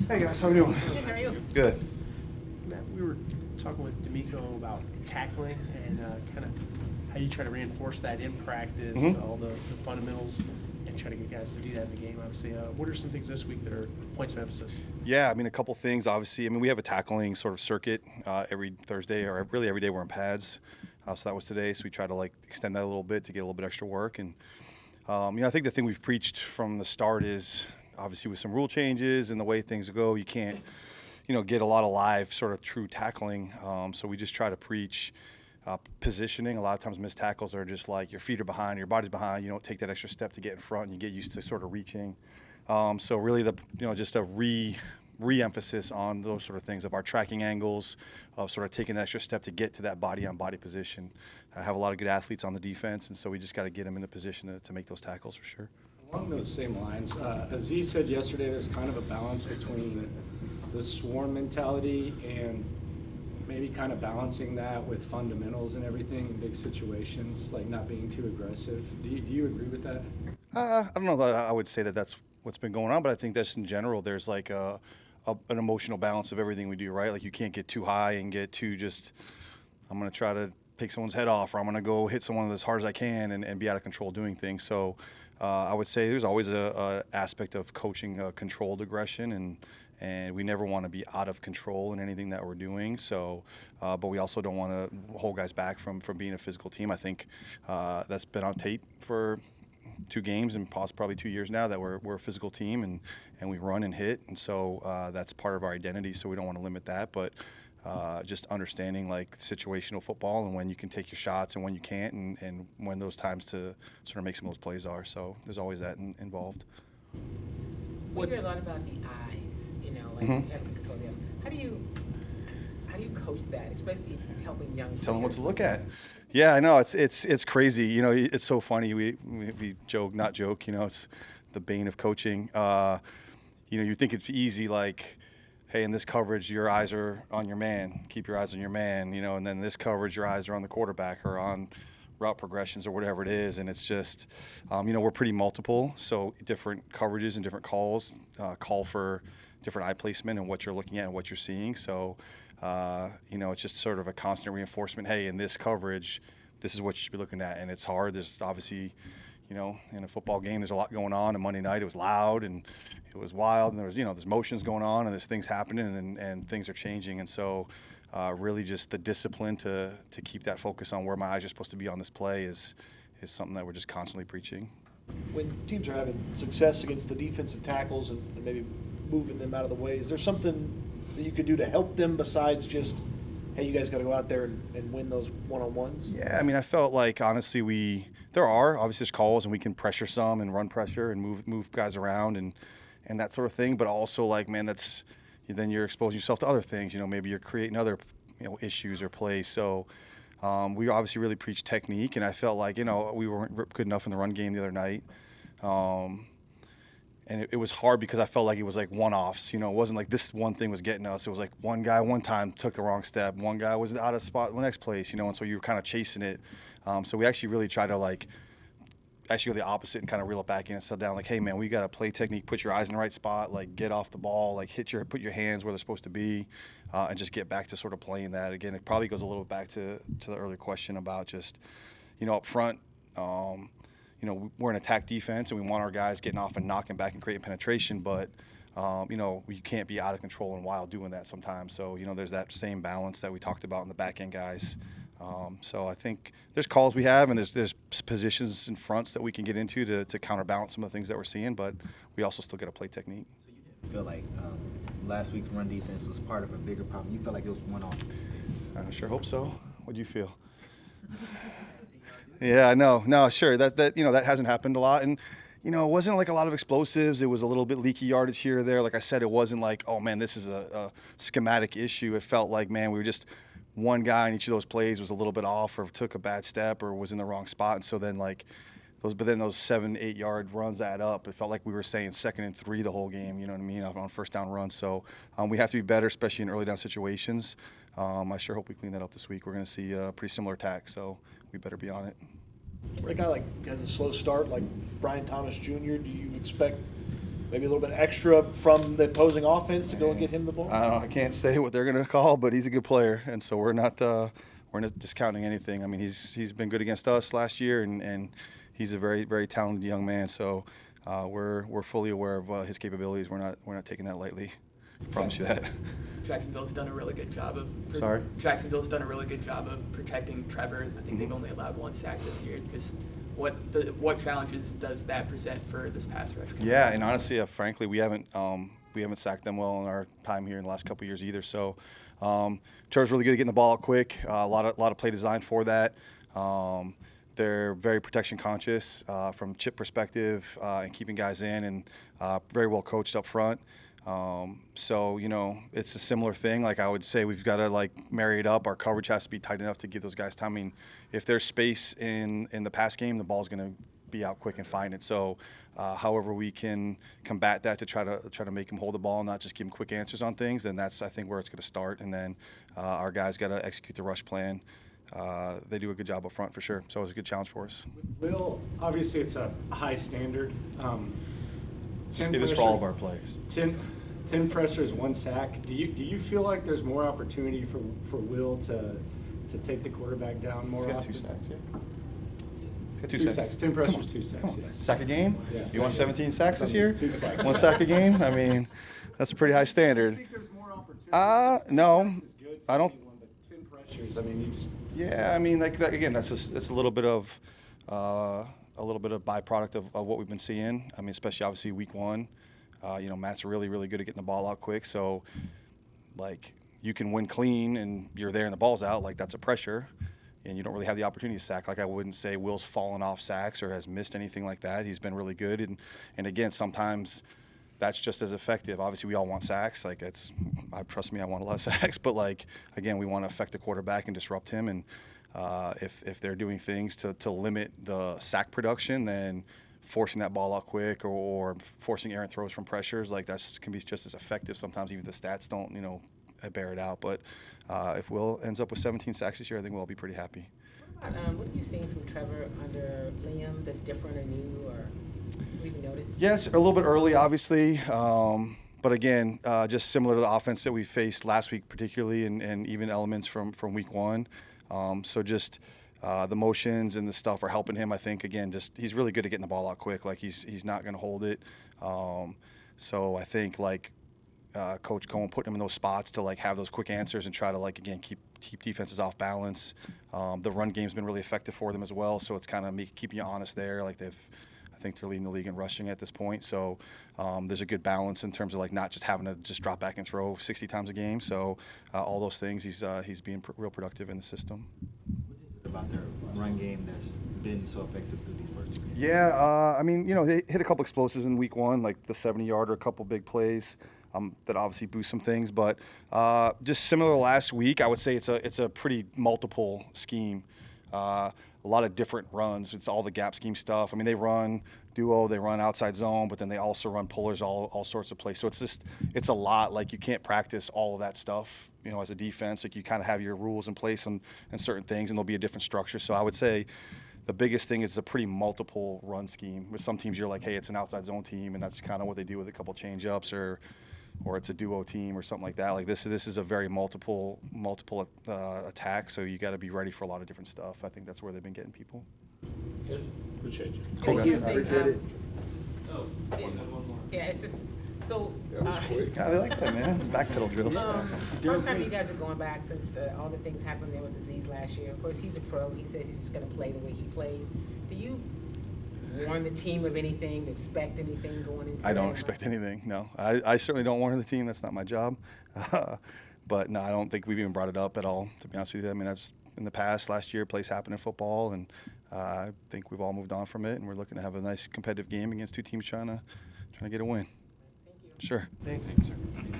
Hey guys, how we doing? Good, how are you? Good. Matt, we were talking with D'Amico about tackling and kind of how you try to reinforce that in practice, all the fundamentals, and try to get guys to do that in the game. Obviously, what are some things this week that are points of emphasis? Yeah, I mean, a couple things, obviously. I mean, we have a tackling sort of circuit every Thursday, or really every day we're in pads. So that was today, so we try to, like, extend that a little bit to get a little bit extra work. And, I think the thing we've preached from the start is, obviously, with some rule changes and the way things go, you can't, get a lot of live sort of true tackling. So we just try to preach positioning. A lot of times missed tackles are just like your feet are behind, your body's behind. You don't take that extra step to get in front, and you get used to sort of reaching. So really, just a re-emphasis on those sort of things of our tracking angles, of sort of taking that extra step to get to that body-on-body position. I have a lot of good athletes on the defense, and so we just got to get them in a position to make those tackles for sure. Along those same lines, Aziz said yesterday there's kind of a balance between the swarm mentality and maybe kind of balancing that with fundamentals and everything in big situations, like not being too aggressive. Do you agree with that? I don't know that I would say that that's what's been going on, but I think that's in general. There's like an emotional balance of everything we do, right? Like you can't get too high and get too just, I'm going to try to take someone's head off, or I'm going to go hit someone as hard as I can and be out of control doing things. So I would say there's always a aspect of coaching controlled aggression, and we never want to be out of control in anything that we're doing. So, but we also don't want to hold guys back from being a physical team. I think that's been on tape for 2 games and probably 2 years now that we're a physical team and we run and hit, and so that's part of our identity. So we don't want to limit that, but just understanding like situational football and when you can take your shots and when you can't, and when those times to sort of make some of those plays are. So there's always that involved. We hear a lot about the eyes, like you have to control them. How do you coach that, especially helping young Tell them what to players? look at. Yeah, I know it's crazy. It's so funny. We joke, not joke. It's the bane of coaching. You think it's easy, like, hey, in this coverage, your eyes are on your man. Keep your eyes on your man. And then this coverage, your eyes are on the quarterback or on route progressions or whatever it is. And it's just, we're pretty multiple. So different coverages and different calls call for different eye placement and what you're looking at and what you're seeing. So, it's just sort of a constant reinforcement. Hey, in this coverage, this is what you should be looking at. And it's hard. There's obviously, in a football game, there's a lot going on. And Monday night, it was loud and it was wild. And there was, there's motions going on and there's things happening and things are changing. And so really just the discipline to keep that focus on where my eyes are supposed to be on this play is something that we're just constantly preaching. When teams are having success against the defensive tackles and maybe moving them out of the way, is there something that you could do to help them besides just, hey, you guys got to go out there and win those one-on-ones? Yeah, I mean, I felt like, honestly, there are obviously there's calls and we can pressure some and run pressure and move guys around and that sort of thing. But also, like, man, then you're exposing yourself to other things. Maybe you're creating other issues or plays. So we obviously really preach technique, and I felt like we weren't good enough in the run game the other night. And it was hard because I felt like it was like one-offs. It wasn't like this one thing was getting us. It was like one guy one time took the wrong step. One guy was out of spot the next place, and so you were kind of chasing it. So we actually really try to actually go the opposite and kind of reel it back in and settle down. Like, hey, man, we got to play technique, put your eyes in the right spot, like get off the ball, like put your hands where they're supposed to be, and just get back to sort of playing that. Again, it probably goes a little bit back to the earlier question about just, up front, we're an attack defense and we want our guys getting off and knocking back and creating penetration, but, we can't be out of control and wild doing that sometimes. So, there's that same balance that we talked about in the back end guys. So I think there's calls we have and there's positions and fronts that we can get into to counterbalance some of the things that we're seeing, but we also still got to play technique. So you didn't feel like last week's run defense was part of a bigger problem? You felt like it was one-off? I sure hope so. What do you feel? Yeah, no, sure. That hasn't happened a lot, and it wasn't like a lot of explosives. It was a little bit leaky yardage here or there. Like I said, it wasn't like, oh man, this is a schematic issue. It felt like, man, we were just one guy in each of those plays was a little bit off or took a bad step or was in the wrong spot, and so then those 7-8 yard runs add up. It felt like we were saying 2nd and 3 the whole game. You know what I mean? On first down runs. So we have to be better, especially in early down situations. I sure hope we clean that up this week. We're going to see a pretty similar attack, so we better be on it. For a guy has a slow start like Brian Thomas Jr., do you expect maybe a little bit extra from the opposing offense to go and get him the ball? I don't know. I can't say what they're going to call, but he's a good player, and so we're not discounting anything. I mean, he's been good against us last year, and he's a very, very talented young man. So we're fully aware of his capabilities. We're not taking that lightly. I promise you that. Jacksonville's done a really good job of. Sorry? Jacksonville's done a really good job of protecting Trevor. I think they've only allowed 1 sack this year. Just what challenges does that present for this pass rush? Yeah, and honestly, frankly, we haven't sacked them well in our time here in the last couple of years either. So Trevor's really good at getting the ball out quick. A lot of play design for that. They're very protection conscious from chip perspective and keeping guys in, and very well coached up front. So, you know, it's a similar thing. Like I would say we've got to like marry it up. Our coverage has to be tight enough to give those guys time. I mean, if there's space in the pass game, the ball's going to be out quick and find it. So, however we can combat that to try to make him hold the ball and not just give him quick answers on things, then that's, I think, where it's going to start. And then our guys got to execute the rush plan. They do a good job up front for sure. So it was a good challenge for us. Will, obviously it's a high standard. It is for all of our players. 10 pressures, 1 sack. Do you feel like there's more opportunity for Will to take the quarterback down more He's got often? 2 sacks, yeah. He's got 2 2 sacks. sacks. 10 pressures, 2 sacks, yes. Sack a game? Yeah. You want 17 sacks this year? 2 sacks. 1 sack a game? I mean, that's a pretty high Do you standard. think there's more opportunity? No, Sacks is good for I don't. anyone, but 10 pressures, I mean, you just. Yeah, I mean, like that, again, that's a little bit of byproduct of what we've been seeing. I mean, especially obviously week 1. You know, Matt's really, really good at getting the ball out quick. So, like, you can win clean and you're there and the ball's out. Like, that's a pressure, and you don't really have the opportunity to sack. Like, I wouldn't say Will's fallen off sacks or has missed anything like that. He's been really good, and again, sometimes that's just as effective. Obviously, we all want sacks. Like, trust me, I want a lot of sacks. But like, again, we want to affect the quarterback and disrupt him. And if they're doing things to limit the sack production, then forcing that ball out quick or forcing errant throws from pressures, like can be just as effective. Sometimes even the stats don't, you know, bear it out. But if Will ends up with 17 sacks this year, I think we'll all be pretty happy. What have you seen from Trevor under Liam that's different or new, or have you even noticed? Yes, a little bit early, obviously. But again, just similar to the offense that we faced last week, particularly, and even elements from week 1. So just the motions and the stuff are helping him. I think, again, just he's really good at getting the ball out quick. Like he's not going to hold it. So I think like Coach Cohen putting him in those spots to like have those quick answers and try to like again keep defenses off balance. The run game's been really effective for them as well. So it's kind of keeping you honest there. Like I think they're leading the league in rushing at this point. So there's a good balance in terms of like not just having to just drop back and throw 60 times a game. So all those things, he's being real productive in the system. What is it about their run game that's been so effective through these first 2 games? Yeah, I mean, you know, they hit a couple explosives in week 1, like the 70-yarder, a couple big plays that obviously boost some things. But just similar to last week, I would say it's a pretty multiple scheme. A lot of different runs. It's all the gap scheme stuff. I mean, they run duo, they run outside zone, but then they also run pullers, all sorts of plays. So it's a lot. Like, you can't practice all of that stuff, you know, as a defense. Like, you kind of have your rules in place and certain things, and there'll be a different structure. So I would say the biggest thing is a pretty multiple run scheme. With some teams, you're like, hey, it's an outside zone team, and that's kind of what they do with a couple change ups, or it's a duo team or something like that. Like this is a very multiple attack, so you got to be ready for a lot of different stuff. I think that's where they've been getting people. Good. Appreciate you. Cool, guys. Appreciate it. Yeah, it's just so. That was quick. Yeah, they like that, man. Backpedal drills. First time you guys are going back since all the things happened there with Aziz last year. Of course, he's a pro. He says he's just going to play the way he plays. Do you warn the team of anything, expect anything going into I don't that? expect anything, no. I certainly don't warn the team. That's not my job. But, no, I don't think we've even brought it up at all, to be honest with you. I mean, that's in the past. Last year, plays happened in football, and I think we've all moved on from it, and we're looking to have a nice competitive game against 2 teams trying to get a win. Thank you. Sure. Thanks. Thanks, sir.